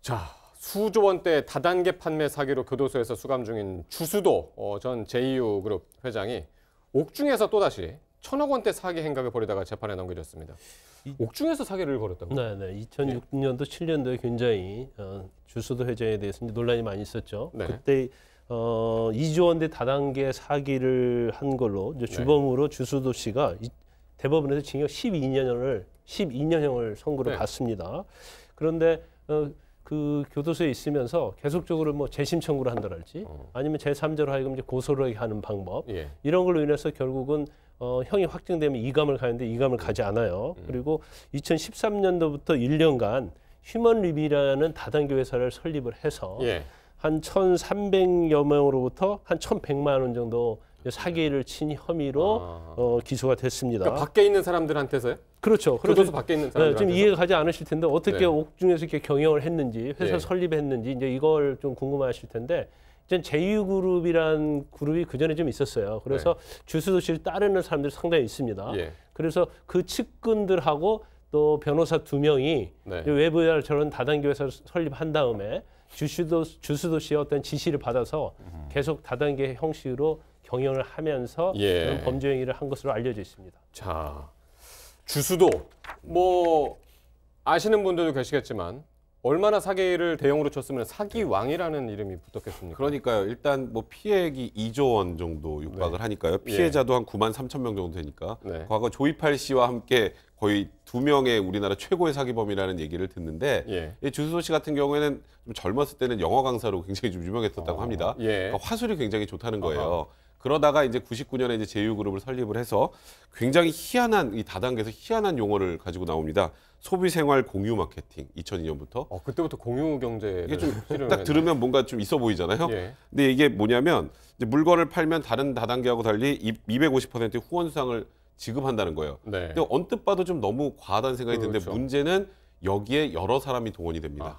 자, 수조 원대 다단계 판매 사기로 교도소에서 수감 중인 주수도 전 제이유그룹 회장이 옥중에서 또다시 1,000억 원대 사기 행각을 벌이다가 재판에 넘겨졌습니다. 옥중에서 사기를 벌였다고요? 네. 2006년도, 7년도에 굉장히 주수도 회장에 대해서 논란이 많이 있었죠. 네. 그때 2조 원대 다단계 사기를 한 걸로 이제 주범으로 주수도 씨가 대법원에서 징역 12년형을 선고를 받습니다. 그런데 그 교도소에 있으면서 계속적으로 뭐 재심 청구를 한다랄지 아니면 제3자로 하여금 이제 고소를 하는 방법 이런 걸로 인해서 결국은 형이 확정되면 이감을 가는데 이감을 가지 않아요. 그리고 2013년도부터 1년간 휴먼 리비라는 다단계 회사를 설립을 해서 한 1,300여 명으로부터 한 1,100만 원 정도 사기를 친 혐의로 기소가 됐습니다. 그러니까 밖에 있는 사람들한테서요? 그렇죠. 교도소 밖에 있는 사람들한테서? 좀 이해가 가지 않으실 텐데 어떻게 옥중에서 이렇게 경영을 했는지, 회사 설립했는지 이제 이걸 좀 궁금하실 텐데, 이제 제이유그룹이란 그룹이 그 전에 좀 있었어요. 그래서 주수도 씨를 따르는 사람들이 상당히 있습니다. 그래서 그 측근들하고 또 변호사 2명이 외부에 저런 다단계 회사를 설립한 다음에 주수도 씨의 어떤 지시를 받아서 계속 다단계 형식으로 경영을 하면서 그런 범죄 행위를 한 것으로 알려져 있습니다. 자, 주수도 뭐 아시는 분들도 계시겠지만 얼마나 사기를 대형으로 쳤으면 사기왕이라는 이름이 붙었겠습니까? 그러니까요. 일단 뭐 피해액이 2조 원 정도 육박을 하니까요. 피해자도 한 9만 3천 명 정도 되니까 과거 조이팔 씨와 함께 거의 2명의 우리나라 최고의 사기범이라는 얘기를 듣는데 이 주수도 씨 같은 경우에는 좀 젊었을 때는 영어 강사로 굉장히 좀 유명했었다고 합니다. 그러니까 화술이 굉장히 좋다는 거예요. 그러다가 이제 99년에 이제 제이유그룹을 설립을 해서 굉장히 희한한 이 다단계에서 희한한 용어를 가지고 나옵니다. 소비생활 공유 마케팅 2002년부터. 그때부터 공유 경제를 이게 좀 딱 들으면 뭔가 좀 있어 보이잖아요. 근데 이게 뭐냐면 이제 물건을 팔면 다른 다단계하고 달리 250% 후원 수당을 지급한다는 거예요. 근데 언뜻 봐도 좀 너무 과하다는 생각이 드는데 문제는 여기에 여러 사람이 동원이 됩니다.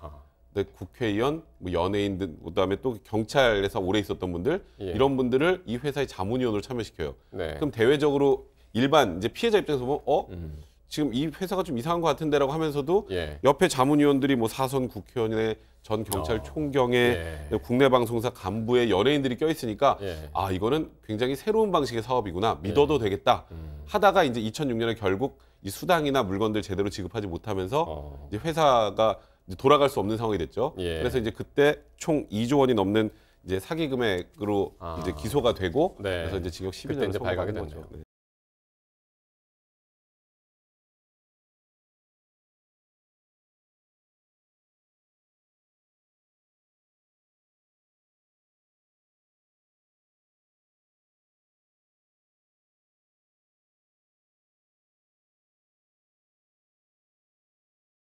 근데 국회의원, 뭐 연예인들, 그다음에 또 경찰에서 오래 있었던 분들 이런 분들을 이 회사의 자문위원으로 참여시켜요. 그럼 대외적으로 일반 이제 피해자 입장에서 보면 지금 이 회사가 좀 이상한 것 같은데라고 하면서도 옆에 자문위원들이 뭐 사선 국회의원의 전 경찰총경의 국내 방송사 간부의 연예인들이 껴있으니까 아 이거는 굉장히 새로운 방식의 사업이구나 믿어도 되겠다 하다가 이제 2006년에 결국 이 수당이나 물건들 제대로 지급하지 못하면서 이제 회사가 이제 돌아갈 수 없는 상황이 됐죠. 그래서 이제 그때 총 2조 원이 넘는 이제 사기 금액으로 이제 기소가 되고 그래서 이제 징역 12년을 발각이 됐죠.